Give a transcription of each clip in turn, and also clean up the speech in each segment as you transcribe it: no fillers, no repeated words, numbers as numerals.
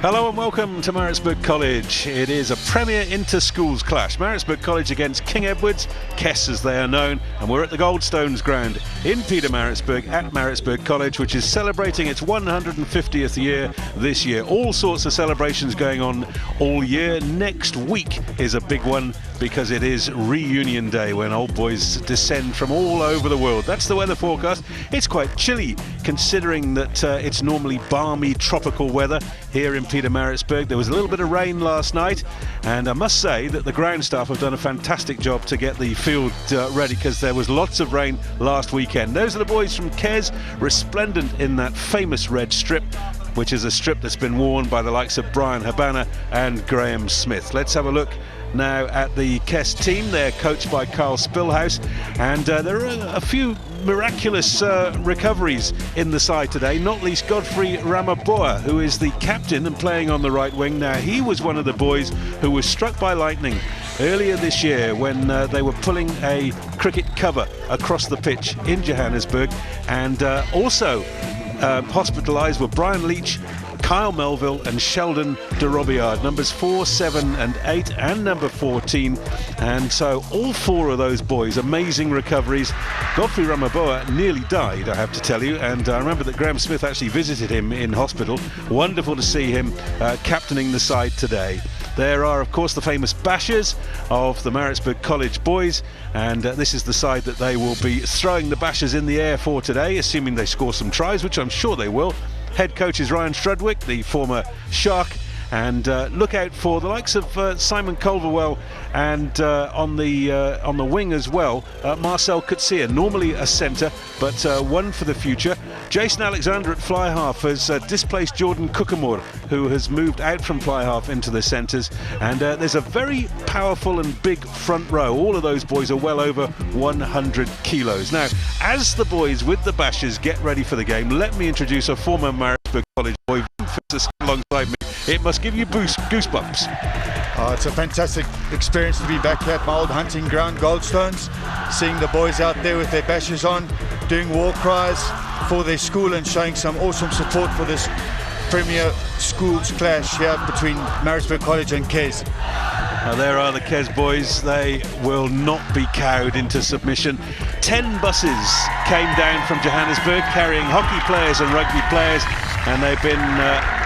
Hello and welcome to Maritzburg College. It is a Premier Interschools clash. Maritzburg College against King Edward's, Kess as they are known, and we're at the Goldstones ground in Peter Maritzburg at Maritzburg College, which is celebrating its 150th year this year. All sorts of celebrations going on all year. Next week is a big one because it is reunion day when old boys descend from all over the world. That's the weather forecast. It's quite chilly considering that it's normally balmy tropical weather here in Peter Maritzburg. There was a little bit of rain last night, and I must say that the ground staff have done a fantastic job to get the field ready because there was lots of rain last weekend. Those are the boys from Kess, resplendent in that famous red strip, which is a strip that's been worn by the likes of Brian Habana and Graham Smith. Let's have a look now at the Kess team. They're coached by Carl Spillhouse, and there are a few miraculous recoveries in the side today, not least Godfrey Ramaboa, who is the captain and playing on the right wing. Now, he was one of the boys who was struck by lightning earlier this year when they were pulling a cricket cover across the pitch in Johannesburg, and also hospitalised were Brian Leach, Kyle Melville and Sheldon de Robillard, numbers 4, 7 and 8 and number 14. And so all four of those boys, amazing recoveries. Godfrey Ramaboa nearly died, I have to tell you, and I remember that Graham Smith actually visited him in hospital. Wonderful to see him captaining the side today. There are, of course, the famous bashers of the Maritzburg College boys, and this is the side that they will be throwing the bashers in the air for today, assuming they score some tries, which I'm sure they will. Head coach is Ryan Strudwick, the former Shark, and look out for the likes of Simon Culverwell, and on the wing as well, Marcel Kutsia, normally a centre, but one for the future. Jason Alexander at fly half has displaced Jordan Kukamor, who has moved out from fly half into the centres, and there's a very powerful and big front row. All of those boys are well over 100 kilos. Now, as the boys with the bashers get ready for the game, let me introduce a former Maritzburg College boy alongside me. It must give you goosebumps. It's a fantastic experience to be back here at my old hunting ground, Goldstones, seeing the boys out there with their bashers on, doing war cries for their school and showing some awesome support for this Premier Schools clash here between Maritzburg College and KES. Now there are the Kess boys. They will not be cowed into submission. 10 buses came down from Johannesburg carrying hockey players and rugby players, and they've been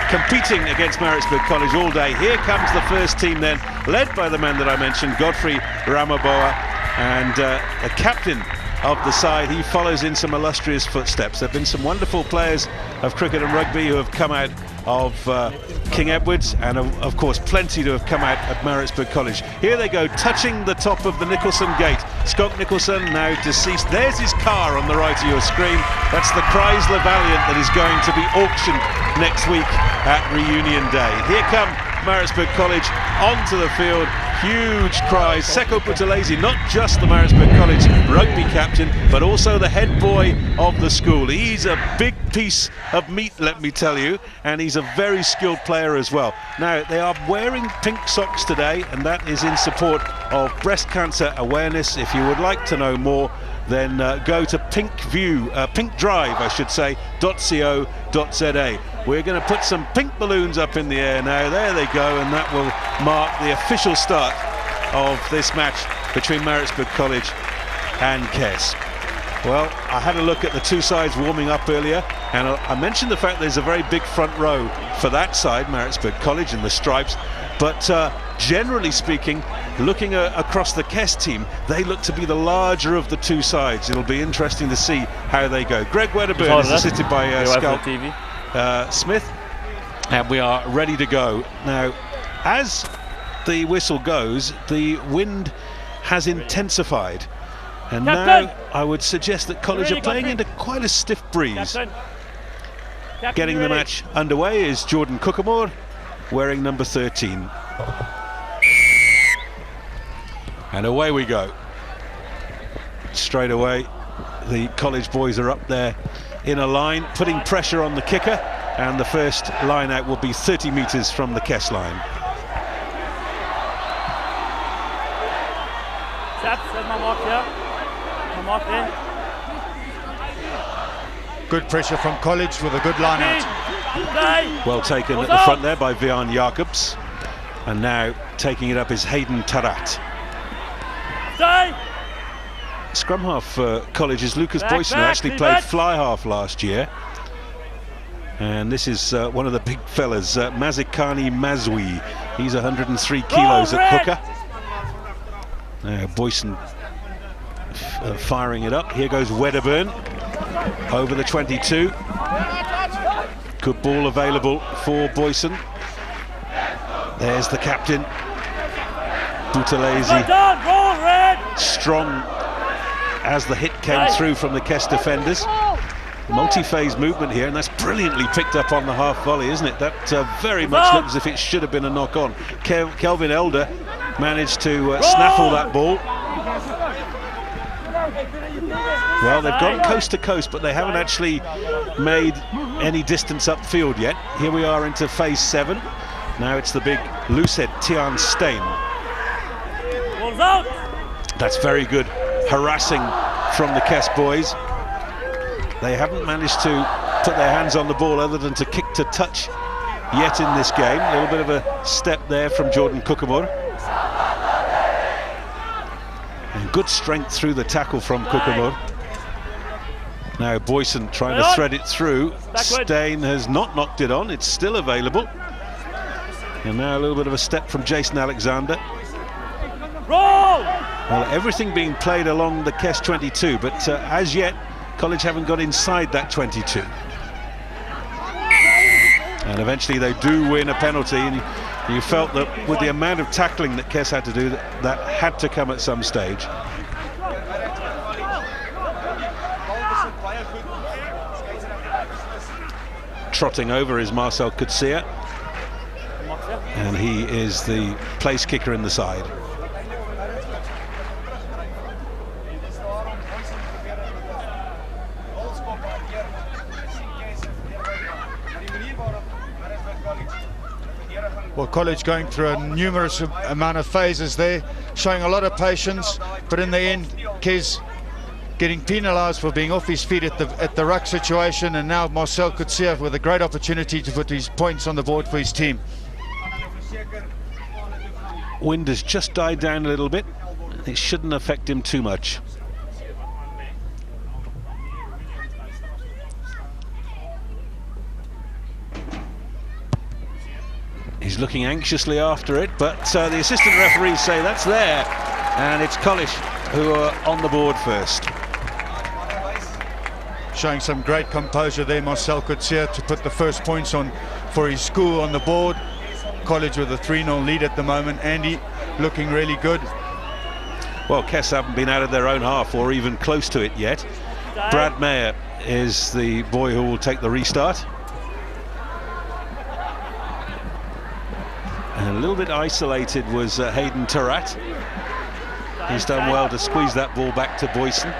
competing against Maritzburg College all day. Here comes the first team then, led by the man that I mentioned, Godfrey Ramaboa, and the captain of the side. He follows in some illustrious footsteps. There have been some wonderful players of cricket and rugby who have come out of King Edward's, and of course plenty to have come out at Maritzburg College. Here they go, touching the top of the Nicholson gate. Scott Nicholson, now deceased. There's his car on the right of your screen. That's the Chrysler Valiant that is going to be auctioned next week at reunion day. Here come Maritzburg College onto the field. Huge cries. Seko Buthelezi, not just the Maritzburg College rugby captain, but also the head boy of the school. He's a big piece of meat, let me tell you, and he's a very skilled player as well. Now, they are wearing pink socks today, and that is in support of breast cancer awareness. If you would like to know more, then go to pinkdrive, I should say, .co.za. We're going to put some pink balloons up in the air now. There they go, and that will mark the official start of this match between Maritzburg College and Kess. Well, I had a look at the two sides warming up earlier, and I mentioned the fact there's a very big front row for that side, Maritzburg College and the Stripes, but generally speaking, looking across the Kess team, they look to be the larger of the two sides. It'll be interesting to see how they go. Greg Wedderburn is assisted by Scout Smith, and we are ready to go. Now, as the whistle goes, the wind has intensified, and now I would suggest that College are playing into quite a stiff breeze. Getting the match underway is Jordan Kukamor, wearing number 13. And away we go. Straight away, the College boys are up there in a line, putting pressure on the kicker, and the first line out will be 30 metres from the Kess line. Good pressure from College with a good line out. Well taken at the front there by Vian Jacobs. And now taking it up is Hayden Tarat. Scrum half for College is Lucas Boyson, who actually played fly half last year. And this is one of the big fellas, Mazikani Mazwi. He's 103 kilos at hooker. Now Boyson firing it up. Here goes Wedderburn over the 22. Good ball available for Boyson. There's the captain, Buthelezi, strong as the hit came through from the Kess defenders. Multi-phase movement here, and that's brilliantly picked up on the half volley, isn't it? That very much looked as if it should have been a knock-on. Kelvin Elder managed to snaffle that ball. Well, they've gone coast to coast, but they haven't actually made any distance upfield yet. Here we are into phase 7. Now it's the big loosehead Tian Stein. That's very good harassing from the Kess boys. They haven't managed to put their hands on the ball other than to kick to touch yet in this game. A little bit of a step there from Jordan Kukamur. And good strength through the tackle from Kukamur. Now Boyson trying to thread it through. Stein has not knocked it on, it's still available. And now a little bit of a step from Jason Alexander. Well, everything being played along the Kess 22, but as yet College haven't got inside that 22. And eventually they do win a penalty, and you felt that with the amount of tackling that Kess had to do, that had to come at some stage. Trotting over is Marcel Kutsia, and he is the place kicker in the side. Well, College going through a numerous amount of phases there, showing a lot of patience, but in the end, Kess getting penalised for being off his feet at the ruck situation, and now Marcel Kutsia with a great opportunity to put his points on the board for his team. Wind has just died down a little bit. It shouldn't affect him too much. He's looking anxiously after it, but the assistant referees say that's there, and it's College who are on the board first. Showing some great composure there, Marcel Kutsia, to put the first points on for his school on the board. College with a 3-0 lead at the moment. Andy looking really good. Well, Kess haven't been out of their own half or even close to it yet. Brad Mayer is the boy who will take the restart. And a little bit isolated was Hayden Tarat. He's done well to squeeze that ball back to Boyson.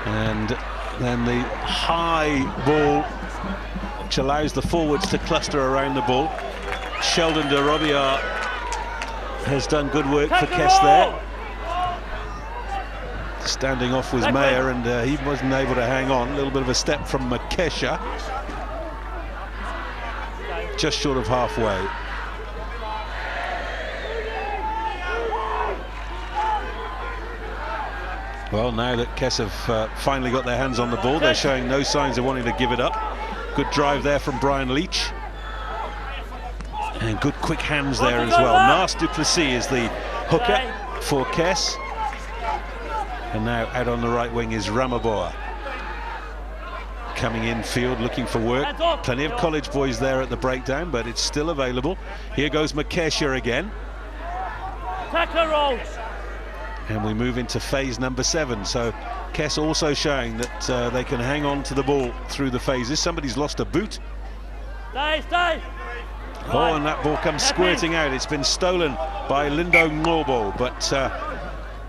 And then the high ball, which allows the forwards to cluster around the ball. Sheldon de Robillard has done good work for Kess there. Standing off was Mayer, and he wasn't able to hang on. A little bit of a step from Makesha. Just short of halfway. Well, now that Kess have finally got their hands on the ball, they're showing no signs of wanting to give it up. Good drive there from Brian Leach. And good quick hands there as well. Nas Duplessis is the hooker for Kess. And now out on the right wing is Ramaboa. Coming in field, looking for work. Plenty of College boys there at the breakdown, but it's still available. Here goes Makesha again. Tackler rolls. And we move into phase number 7. So Kess also showing that they can hang on to the ball through the phases. Somebody's lost a boot. Stay. Oh, and that ball comes squirting out. It's been stolen by Lindo Nglobo, but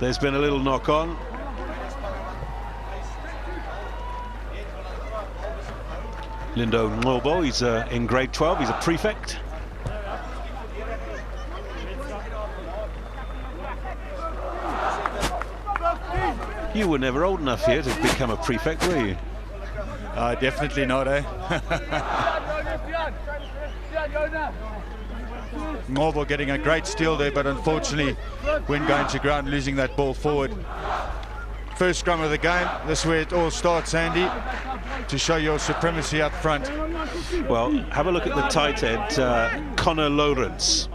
there's been a little knock on. Lindo Nglobo, he's in grade 12, he's a prefect. You were never old enough here to become a prefect, were you? Definitely not, eh? Norval getting a great steal there, but unfortunately, when going to ground, losing that ball forward. First scrum of the game. This is where it all starts, Andy, to show your supremacy up front. Well, have a look at the tight end, Connor Lawrence.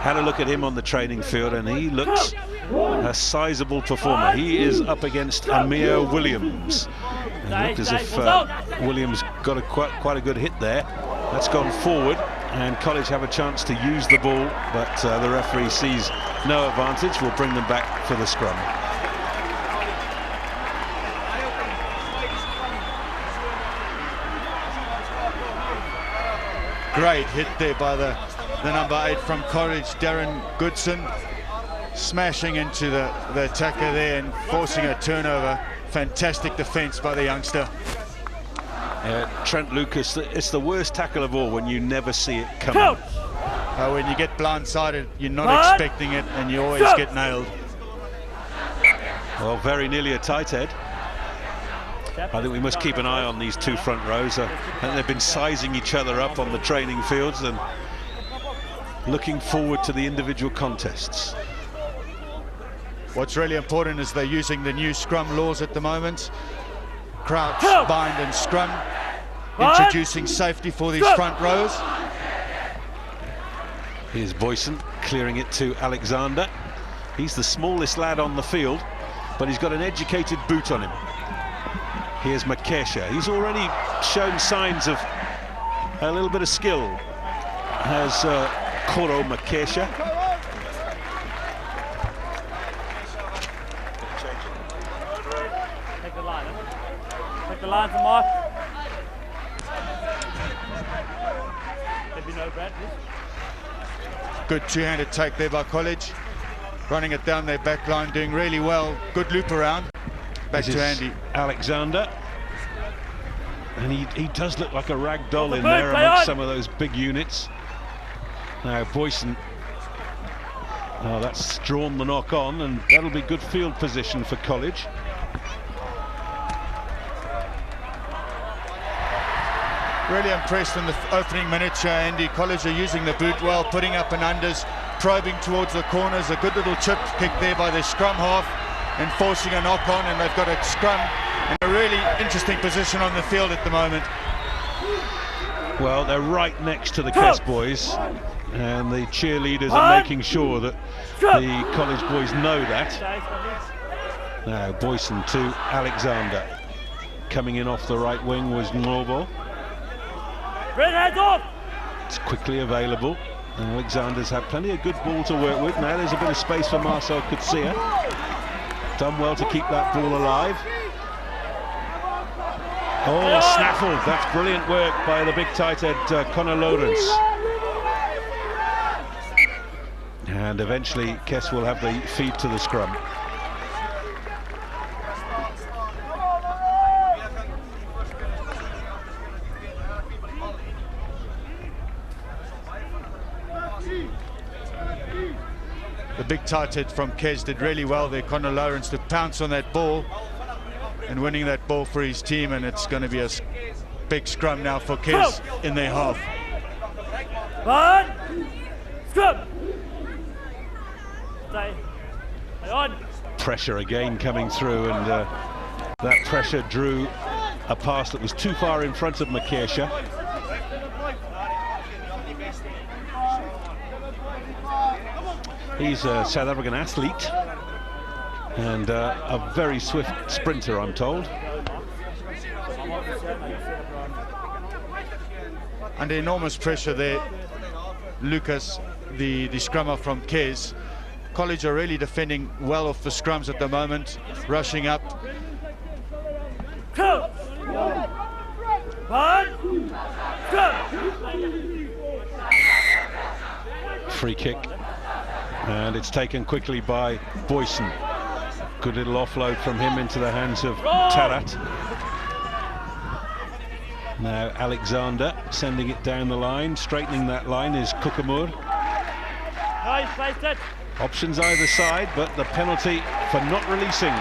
Had a look at him on the training field, and he looks a sizable performer. He is up against Amir Williams. And it looked as if Williams got quite a good hit there. That's gone forward, and College have a chance to use the ball, but the referee sees no advantage. We'll bring them back for the scrum. Great hit there by the number 8 from College, Darren Goodson, smashing into the attacker there and forcing a turnover. Fantastic defence by the youngster. Trent Lucas, it's the worst tackle of all when you never see it coming. When you get blindsided, you're not expecting it, and you always get nailed. Well, very nearly a tight head. I think we must keep an eye on these two front rows. I think they've been sizing each other up on the training fields and looking forward to the individual contests. What's really important is they're using the new scrum laws at the moment. Crouch, bind and scrum, introducing safety for these front rows. Here's Boyson clearing it to Alexander. He's the smallest lad on the field, but he's got an educated boot on him. Here's Makesha. He's already shown signs of a little bit of skill. Has Koro Makesha. Take the line, Take the line to Mark. There'd be no Brad, please. Good two-handed take there by College. Running it down their back line, doing really well. Good loop around. Back to Andy. Alexander. And he does look like a rag doll in there amongst some of those big units. Now Boyson, that's drawn the knock on, and that'll be good field position for College. Really impressed in the opening minutes, Andy. College are using the boot well, putting up and unders, probing towards the corners. A good little chip kick there by their scrum half, and forcing a knock on, and they've got a scrum in a really interesting position on the field at the moment. Well, they're right next to the Kess boys, and the cheerleaders are making sure that the College boys know that. Now Boyson to Alexander. Coming in off the right wing was Norval. It's quickly available. And Alexander's had plenty of good ball to work with. Now there's a bit of space for Marcel Kutsia. Done well to keep that ball alive. Oh, snaffled. That's brilliant work by the big tight head, Connor Lawrence. And eventually Kess will have the feed to the scrum. The big tight head from Kess did really well there, Connor Lawrence, to pounce on that ball and winning that ball for his team, and it's going to be a big scrum now for Kess in their half. Scrum! Stay on. Pressure again coming through, and that pressure drew a pass that was too far in front of Makesha. He's a South African athlete and a very swift sprinter, I'm told. Under enormous pressure there, Lucas, the scrummer from Kess. College are really defending well off the scrums at the moment, rushing up. Free kick, and it's taken quickly by Boyson. Good little offload from him into the hands of Tarat. Now Alexander sending it down the line, straightening that line is Kukamur. Options either side, but the penalty for not releasing.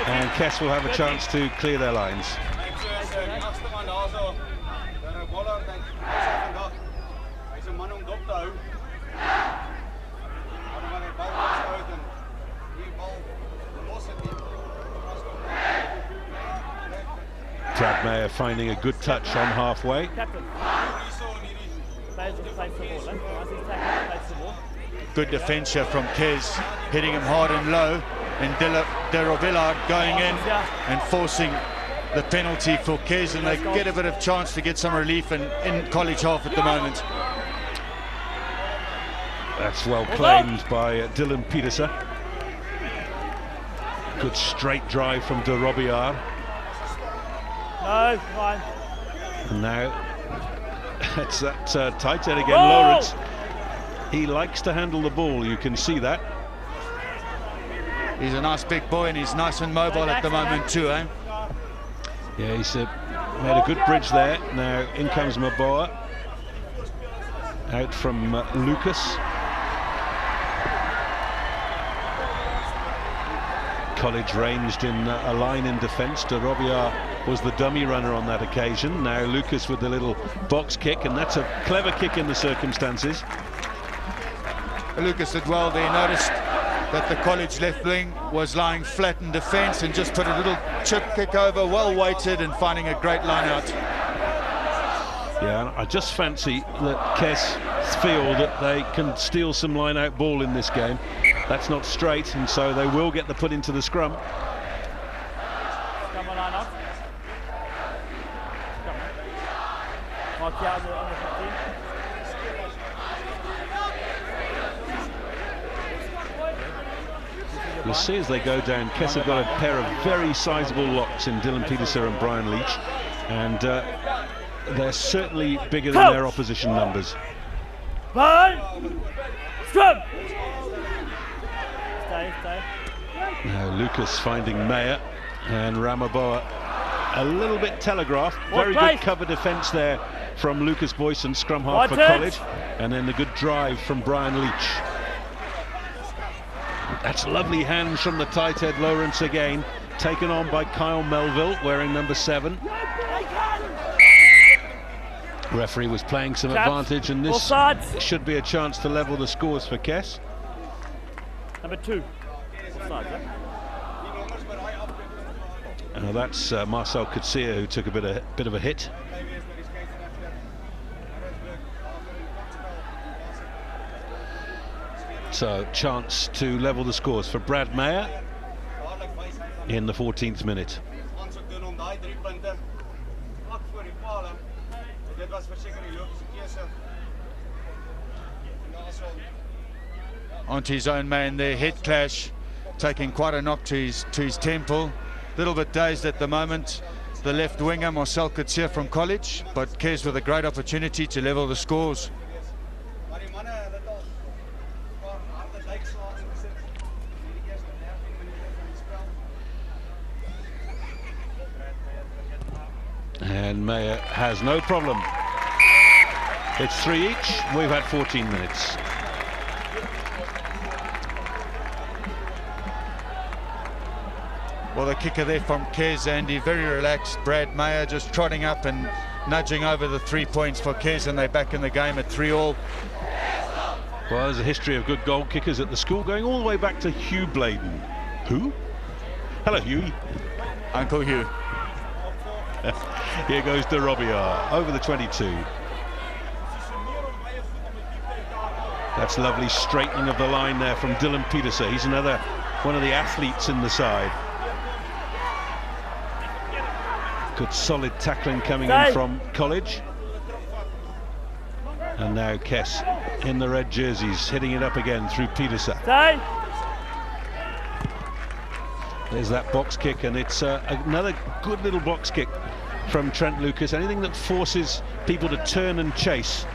And Kess will have a chance to clear their lines. Brad Mayer finding a good touch on halfway. Captain. Plays the ball. Once he's tackled, plays the ball. Good defence here from Kess, hitting him hard and low, and De Rovilla going in and forcing the penalty for Kess, and they get a bit of chance to get some relief in college half at the moment. That's well claimed by Dylan Peterson. Good straight drive from De Robillard. No, fine. And now it's that tight end again, Lawrence. He likes to handle the ball, you can see that. He's a nice big boy and he's nice and mobile at the moment too, eh? Yeah, he's made a good bridge there. Now in comes Maboa. Out from Lucas. College ranged in a line in defence. De Robillard was the dummy runner on that occasion. Now Lucas with the little box kick, and that's a clever kick in the circumstances. Lucas did well there. Noticed that the college left wing was lying flat in defence and just put a little chip kick over, well weighted, and finding a great line out. Yeah, I just fancy that Kess feel that they can steal some line out ball in this game. That's not straight, and so they will get the put into the scrum. Come on, line up. Come on. Mark out on the 15. You'll see as they go down, Kess have got a pair of very sizable locks in Dylan Peterson and Brian Leach, and they're certainly bigger than their opposition numbers. Fine. Scrum. Stay. Now Lucas finding Mayer, and Ramaboa a little bit telegraphed. Very good cover defence there from Lucas Boyson, scrum half for College, and then the good drive from Brian Leach. That's lovely hands from the tight head Lawrence again, taken on by Kyle Melville wearing number 7. Referee was playing some advantage, and this should be a chance to level the scores for Kess. Number 2. That's Marcel Kutsia, who took a bit of a hit. So chance to level the scores for Brad Mayer in the 14th minute. Onto his own man there, head clash, taking quite a knock to his temple. Little bit dazed at the moment, the left winger Marcel Kutsia from College, but Kess with a great opportunity to level the scores. And Mayer has no problem. It's 3 each. We've had 14 minutes. Well, the kicker there from Kess, Andy, very relaxed. Brad Mayer just trotting up and nudging over the 3 points for Kess, and they're back in the game at 3-all. Well, there's a history of good goal kickers at the school, going all the way back to Hugh Bladen. Who? Hello, Hugh. Uncle Hugh. Here goes De Robillard over the 22. That's lovely straightening of the line there from Dylan Peterson. He's another one of the athletes in the side. Good solid tackling coming in from College. And now Kess in the red jerseys, hitting it up again through Peterson. There's that box kick, and it's another good little box kick from Trent Lucas. Anything that forces people to turn and chase.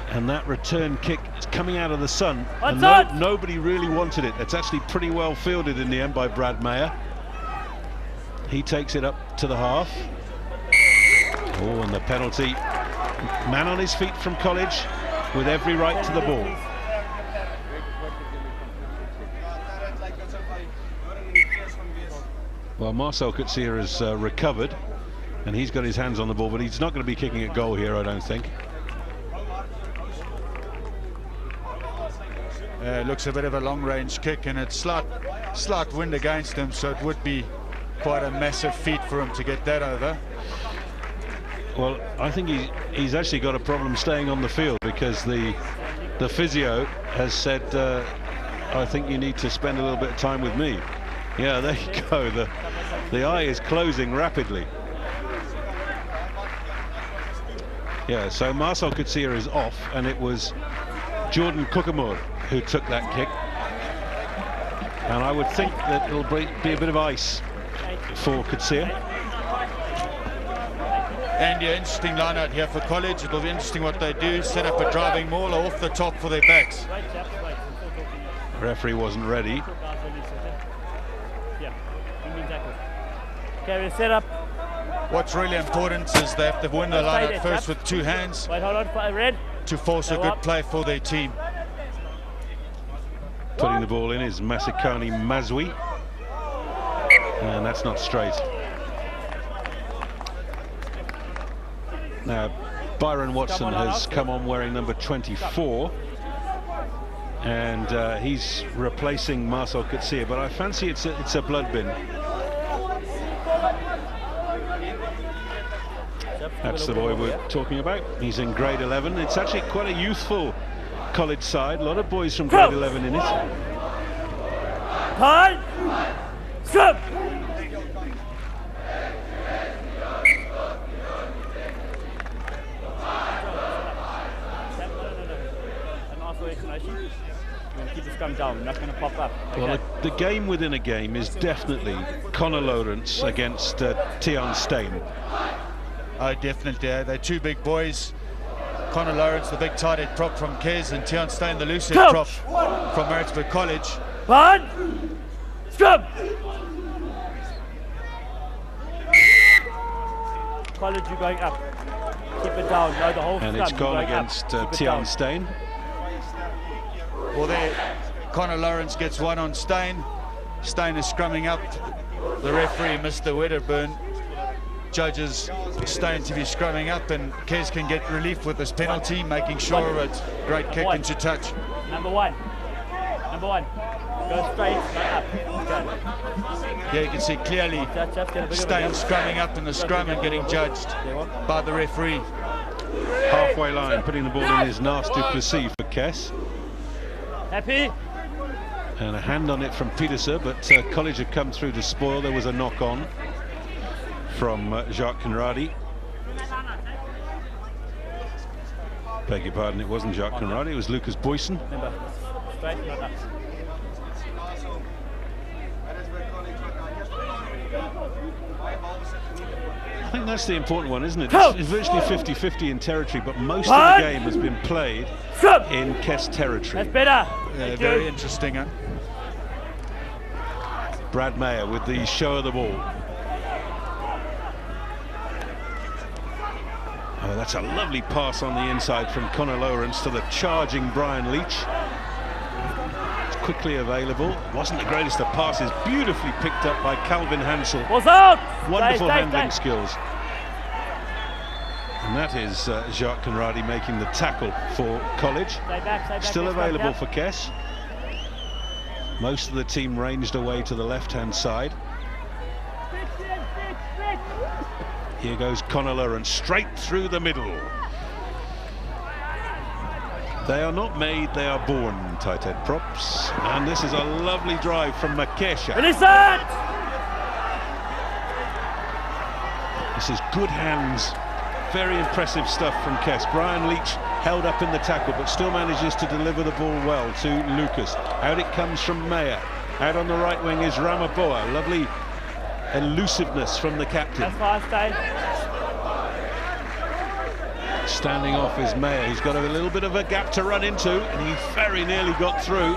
And that return kick is coming out of the sun, and nobody really wanted it. It's actually pretty well fielded in the end by Brad Mayer. He takes it up to the half. Oh, and the penalty. Man on his feet from College with every right to the ball. Well, Marcel Kutsia has recovered, and he's got his hands on the ball, but he's not going to be kicking a goal here, I don't think. Looks a bit of a long-range kick, and it's slight wind against him, so it would be quite a massive feat for him to get that over. Well, I think he's actually got a problem staying on the field, because the physio has said, I think you need to spend a little bit of time with me. Yeah, there you go. The eye is closing rapidly. Yeah, so Marcel Kutsia is off, and it was Jordan Kukamur who took that kick. And I would think that it'll be a bit of ice for Kutsia. And yeah, interesting line out here for College. It'll be interesting what they do. Set up a driving mauler off the top for their backs. Referee wasn't ready. Okay, we're set up. What's really important is they have to win the line out first with 2 hands. Wait, hold on, red. To force a good play for their team. Putting the ball in is Masikani Mazwi. And that's not straight. Now, Byron Watson has come on wearing number 24. And he's replacing Marcel Kutsia, but I fancy it's a blood bin. That's the boy we're talking about. He's in grade 11. It's actually quite a youthful College side. A lot of boys from grade 11 in it. Time! Scrum! Keep the scrum down, not going to pop up. Okay. Well, the game within a game is definitely Connor Lawrence against Tian Stein. Oh, definitely. They're 2 big boys. Connor Lawrence, the big tight head prop from Kess, and Tian Stein, the loose head prop from Maritzburg College. One, scrum! College, you're going up. Keep it down. No, the whole and scrum, it's gone against Tian Stein. Well, there, Connor Lawrence gets 1 on Stein. Stein is scrumming up. The referee, Mr. Wedderburn, judges Stein to be scrumming up, and Kess can get relief with this penalty, making sure it's great kick into touch. Number one. Go straight, up. Okay. Yeah, you can see clearly Stein scrumming up in the scrum and getting judged by the referee. Halfway line, putting the ball in is Nas du Plessis for Kess. Happy? And a hand on it from Peterson, but College have come through to spoil. There was a knock on from Jacques Conradi. Beg your pardon, it wasn't Jacques Conradi, it was Lucas Boyson. Straight, not up. I think that's the important one, isn't it? It's virtually 50-50 in territory, but most of the game has been played in Kess territory. That's better. Yeah, very interesting, huh? Brad Mayer with the show of the ball. Oh, that's a lovely pass on the inside from Connor Lawrence to the charging Brian Leach. It's quickly available. Wasn't the greatest of passes. Beautifully picked up by Calvin Hansel. What's out? Wonderful handling skills. And that is Jacques Conradi making the tackle for College. Still available for Kess. Most of the team ranged away to the left-hand side. Here goes Connor Lawrence straight through the middle. They are not made, they are born, tight head props. And this is a lovely drive from Makesha. Release it! This is good hands. Very impressive stuff from Kess. Brian Leach held up in the tackle, but still manages to deliver the ball well to Lucas. Out it comes from Mayer. Out on the right wing is Ramaboa. Lovely elusiveness from the captain. That's fast, Dave. Standing off is Mayer. He's got a little bit of a gap to run into, and he very nearly got through.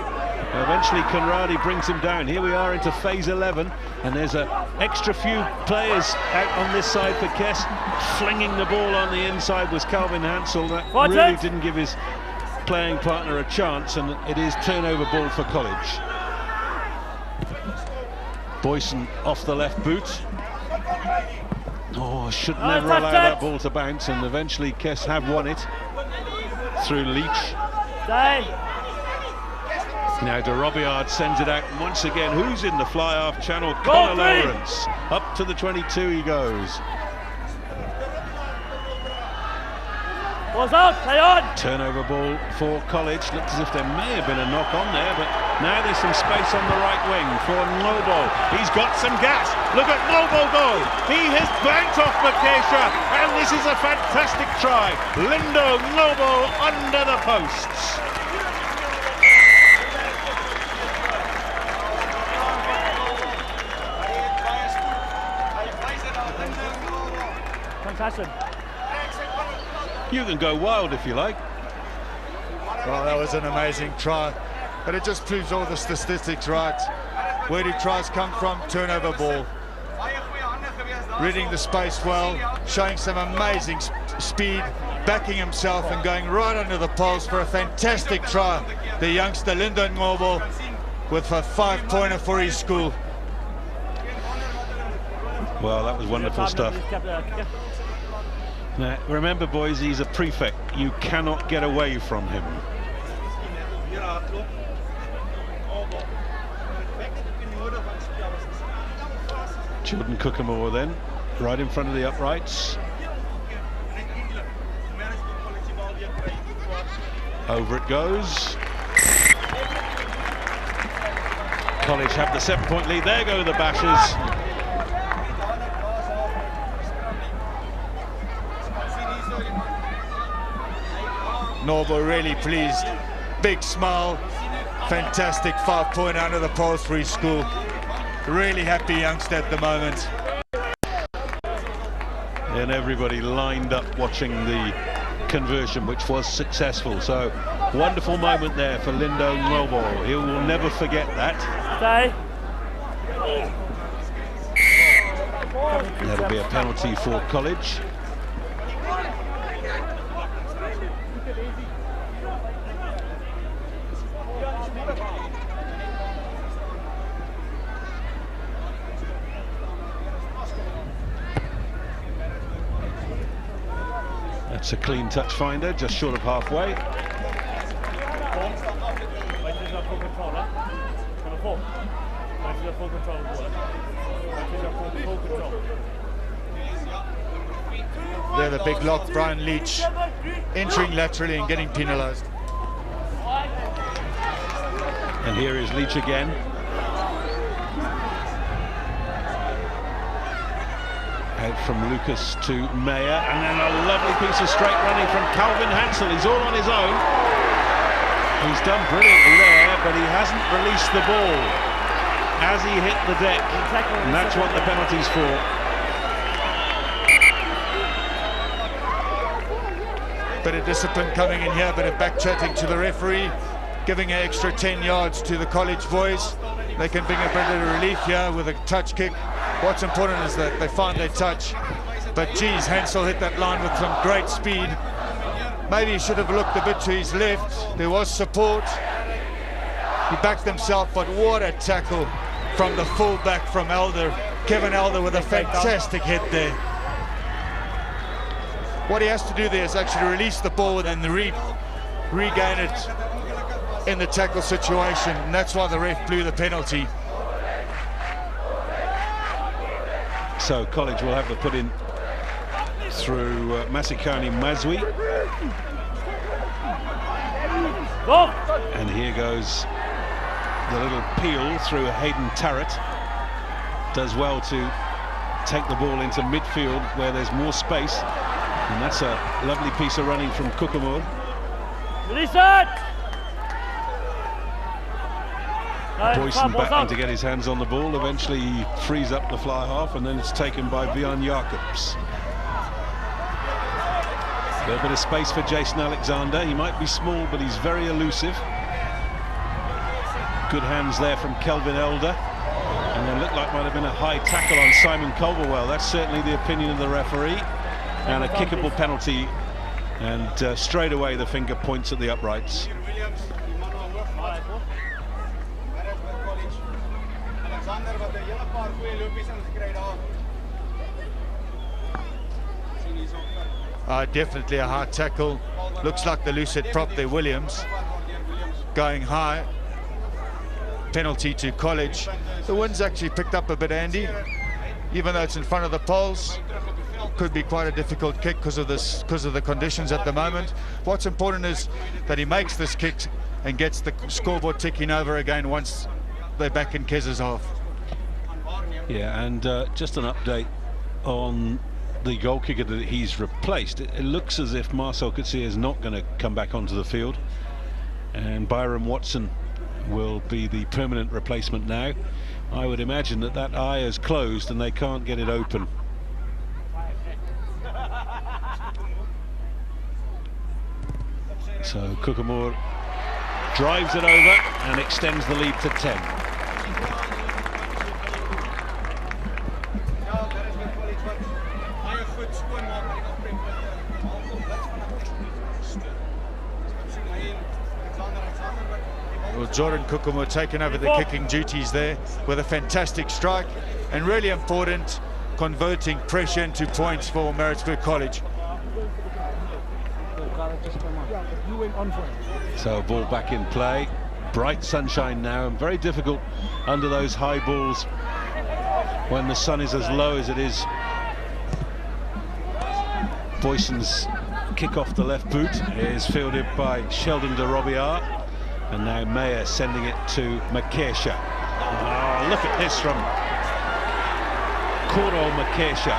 Eventually Conradi brings him down. Here we are into phase 11, and there's an extra few players out on this side for Kess. Flinging the ball on the inside was Calvin Hansel. That really didn't give his playing partner a chance, and it is turnover ball for College. Boyson off the left boot. Oh, should never allow that ball to bounce, and eventually Kess have won it through Leach. Stay. Now de Robillard sends it out, and once again, who's in the fly-half channel? Connor Lawrence. Up to the 22 he goes. Ball's out, play on! Turnover ball for College. Looks as if there may have been a knock on there, but now there's some space on the right wing for Noble. He's got some gas. Look at Noble go. He has blanked off Makesha, and this is a fantastic try. Lindo Noble under the posts. Concussion. You can go wild if you like. Well, that was an amazing try, but it just proves all the statistics right. Where do tries come from? Turnover ball. Reading the space well, showing some amazing speed, backing himself and going right under the poles for a fantastic try. The youngster Lyndon Ngobo with a 5-pointer for his school. Well, that was wonderful stuff. Now, remember, boys, he's a prefect. You cannot get away from him. Jordan Cookamore then, right in front of the uprights. Over it goes. College have the 7-point lead. There go the Bashers. Norbo really pleased, big smile, fantastic 5-pointer under the poles for his school. Really happy youngster at the moment. And everybody lined up watching the conversion, which was successful. So wonderful moment there for Lindo Noble. He will never forget that. Stay. That'll be a penalty for College. That's a clean touch finder, just short of halfway. They're the big lock, Brian Leach, entering laterally and getting penalised. And here is Leach again. Out from Lucas to Mayer, and then a lovely piece of straight running from Calvin Hansel. He's all on his own. He's done brilliantly there, but he hasn't released the ball as he hit the deck, and that's what the penalty's for. Bit of discipline coming in here, bit of back chatting to the referee, giving an extra 10 yards to the College boys. They can bring a bit of relief here with a touch kick. What's important is that they find their touch. But geez, Hansel hit that line with some great speed. Maybe he should have looked a bit to his left. There was support. He backed himself, but what a tackle from the fullback from Elder. Kevin Elder with a fantastic hit there. What he has to do there is actually release the ball and regain it in the tackle situation, and that's why the ref blew the penalty. So College will have the put in through Masikani Mazwi. And here goes the little peel through Hayden Tarrant. Does well to take the ball into midfield where there's more space. And that's a lovely piece of running from Cookamore. Release it! Boyson battling to get his hands on the ball. Eventually he frees up the fly half, and then it's taken by Bjorn Jacobs. A little bit of space for Jason Alexander. He might be small, but he's very elusive. Good hands there from Kelvin Elder. And there looked like might have been a high tackle on Simon Culverwell. That's certainly the opinion of the referee. And a kickable penalty. And straight away the finger points at the uprights. Definitely a hard tackle. Looks like the loose head prop there, Williams. Going high. penalty to College. The wind's actually picked up a bit, Andy, even though it's in front of the poles. Could be quite a difficult kick because of the conditions at the moment. What's important is that he makes this kick and gets the scoreboard ticking over again once they're back in Kess's half. Yeah, and just an update on the goal kicker that he's replaced. It looks as if Marcel Coetzee is not going to come back onto the field, and Byron Watson will be the permanent replacement now. I would imagine that eye is closed and they can't get it open. So Kukamur drives it over and extends the lead to 10. Well, Jordan Kukamur taking over the kicking duties there with a fantastic strike, and really important, converting pressure into points for Maritzburg College. So ball back in play, bright sunshine now, and very difficult under those high balls when the sun is as low as it is. Boyson's kick off the left boot is fielded by Sheldon de Robillard, and now Mayer sending it to Makesha. Oh, look at this from Koro Makesha.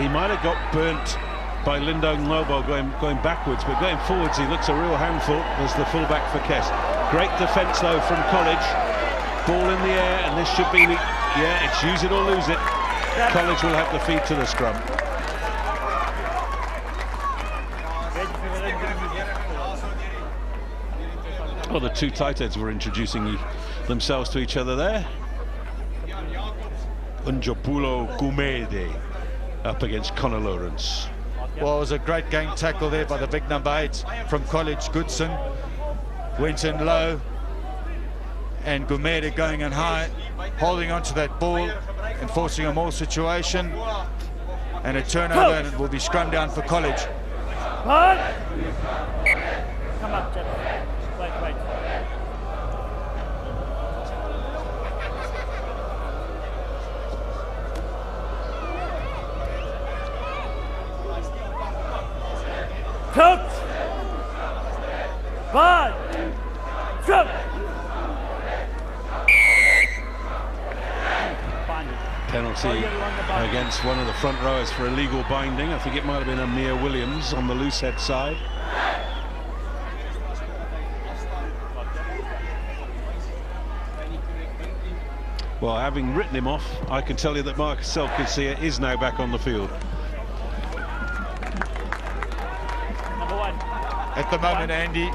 He might have got burnt by Lindo Ngobo going backwards, but going forwards he looks a real handful as the fullback for Kess. Great defence though from College. Ball in the air, and this should be the, yeah, it's use it or lose it. College will have the feed to the scrum. Well, the two tight heads were introducing themselves to each other there. Unjopulo Gumede up against Connor Lawrence. Well, it was a great gang tackle there by the big number 8 from College. Goodson went in low, and Gumede going in high, holding onto that ball and forcing a more situation, and a turnover, and it will be scrum down for College. Come up, Jeff. Wait. Coach! Bye! Jump! Penalty against one of the front rowers for illegal binding. I think it might have been Amir Williams on the loose head side. Well, having written him off, I can tell you that Marcel Coetzee is now back on the field. At the moment, Andy,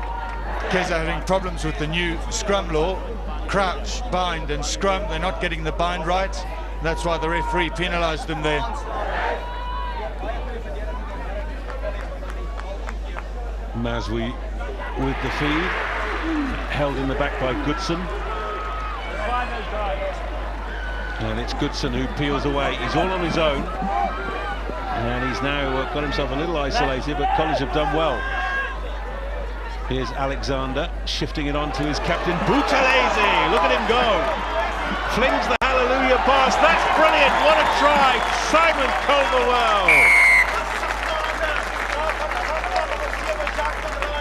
Kess are having problems with the new scrum law. Crouch, bind and scrum, they're not getting the bind right. That's why the referee penalised them there. Maswi with the feed, held in the back by Goodson. And it's Goodson who peels away. He's all on his own. And he's now got himself a little isolated, but College have done well. Here's Alexander shifting it on to his captain, Boutalese. Look at him go. Flings the hallelujah pass. That's brilliant. What a try. Simon Culverwell.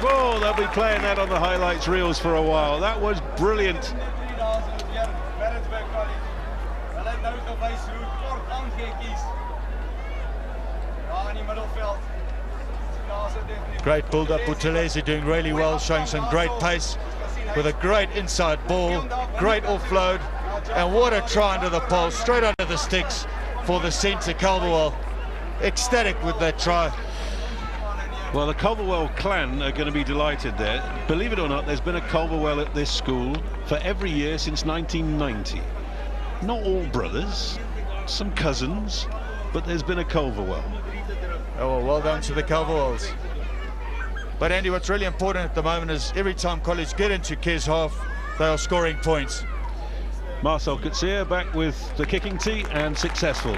Oh, they'll be playing that on the highlights reels for a while. That was brilliant. Great build-up, Boutalese doing really well, showing some great pace with a great inside ball, great offload, and what a try under the pole, straight under the sticks for the centre, Culverwell. Ecstatic with that try. Well, the Culverwell clan are going to be delighted there. Believe it or not, there's been a Culverwell at this school for every year since 1990. Not all brothers, some cousins, but there's been a Culverwell. Oh, well done to the Culverwells. But Andy, what's really important at the moment is every time College get into Kess half, they are scoring points. Marcel Coetzee back with the kicking tee and successful.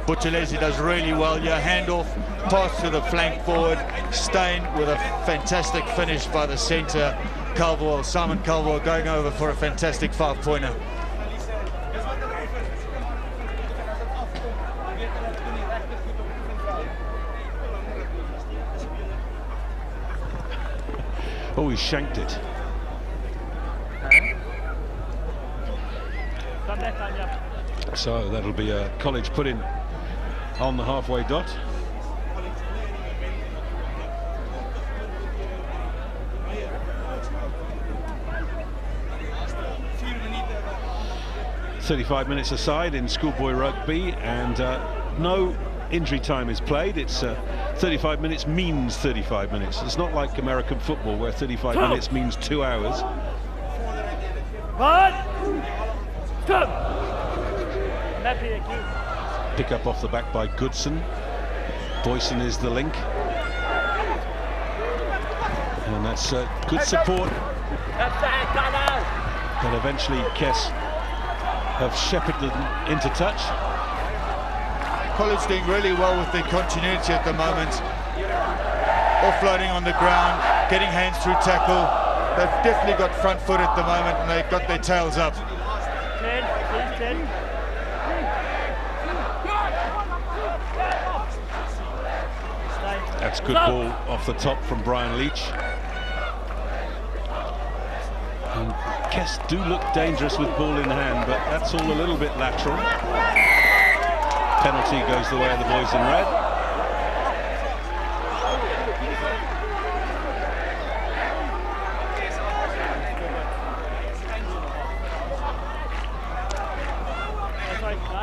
Buthelezi does really well here. Handoff, pass to the flank forward. Steyn with a fantastic finish by the centre. Simon Calwell going over for a fantastic 5-pointer. Oh, he shanked it. Come back on, yeah. So that'll be a College put in on the halfway dot. "35 minutes aside in schoolboy rugby, and no injury time is played. It's 35 minutes means 35 minutes. It's not like American football where 35 minutes means 2 hours. Pick up off the back by Goodson. Boyson is the link. And that's good support. But eventually Kess have shepherded them into touch. College doing really well with their continuity at the moment. Offloading on the ground, getting hands through tackle. They've definitely got front foot at the moment, and they've got their tails up. 10, please, 10. That's good ball off the top from Brian Leach. And Kess do look dangerous with ball in hand, but that's all a little bit lateral. Penalty goes the way of the boys in red.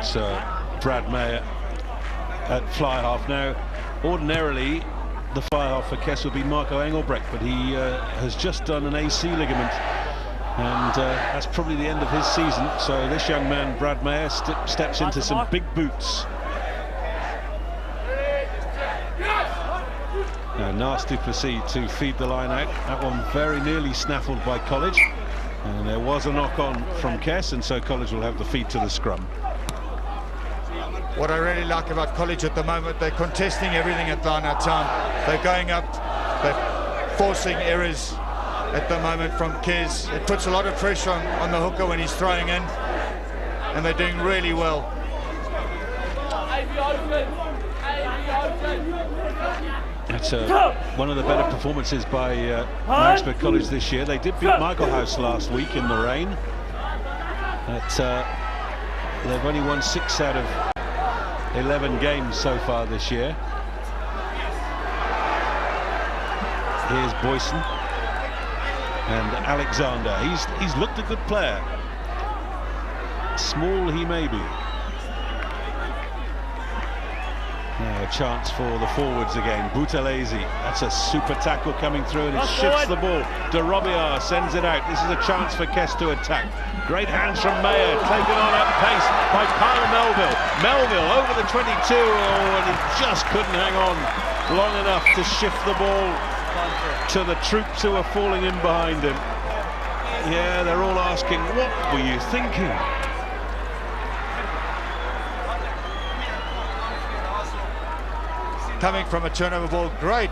So Brad Mayer at fly half now. Ordinarily the fly half for Kess would be Marco Engelbrecht, but he has just done an AC ligament, and that's probably the end of his season. So this young man, Brad Mayer, steps into some big boots. Nas du Plessis to feed the line out. That one very nearly snaffled by College, and there was a knock on from Kess, and so College will have the feed to the scrum. What I really like about College at the moment, they're contesting everything at line out time. They're going up, they're forcing errors at the moment from Kess. It puts a lot of pressure on the hooker when he's throwing in, and they're doing really well. That's one of the better performances by Maritzburg College this year. They did beat Michaelhouse last week in the rain. They've only won 6 out of 11 games so far this year. Here's Boyson and Alexander. He's looked a good player. Small he may be. Now a chance for the forwards again. Buthelezi, that's a super tackle coming through, and it shifts the ball. De Robillard sends it out. This is a chance for Kess to attack. Great hands from Mayer, taken on at pace by Kyle Melville. Melville over the 22, and he just couldn't hang on long enough to shift the ball to the troops who are falling in behind him. Yeah, they're all asking, what were you thinking? Coming from a turnover ball, great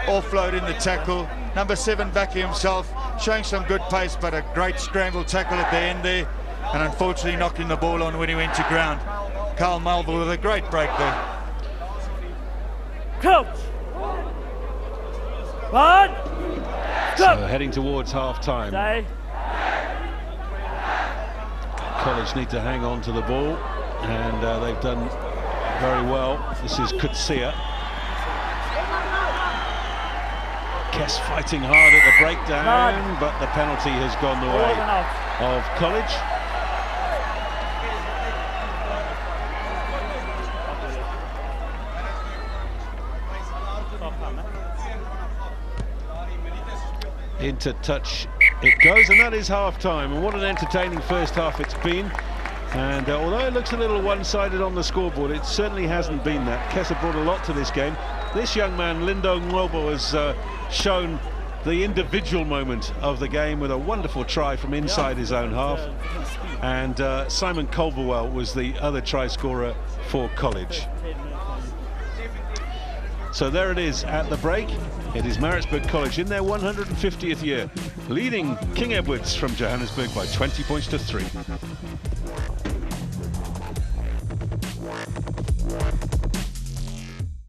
offload in the tackle. Number 7 backing himself, showing some good pace, but a great scramble tackle at the end there, and unfortunately knocking the ball on when he went to ground. Carl Melville with a great break there. Coach! One! So heading towards half-time. College need to hang on to the ball, and they've done very well. This is Kutsia. Kess fighting hard at the breakdown, but the penalty has gone the way of College. Into touch it goes, and that is half-time. And what an entertaining first half it's been. And although it looks a little one-sided on the scoreboard, it certainly hasn't been that. Kess have brought a lot to this game. This young man, Lindo Ngwobo, has shown the individual moment of the game with a wonderful try from inside his own half. And Simon Culverwell was the other try scorer for College. So there it is at the break. It is Maritzburg College in their 150th year, leading King Edwards from Johannesburg by 20 points to 3.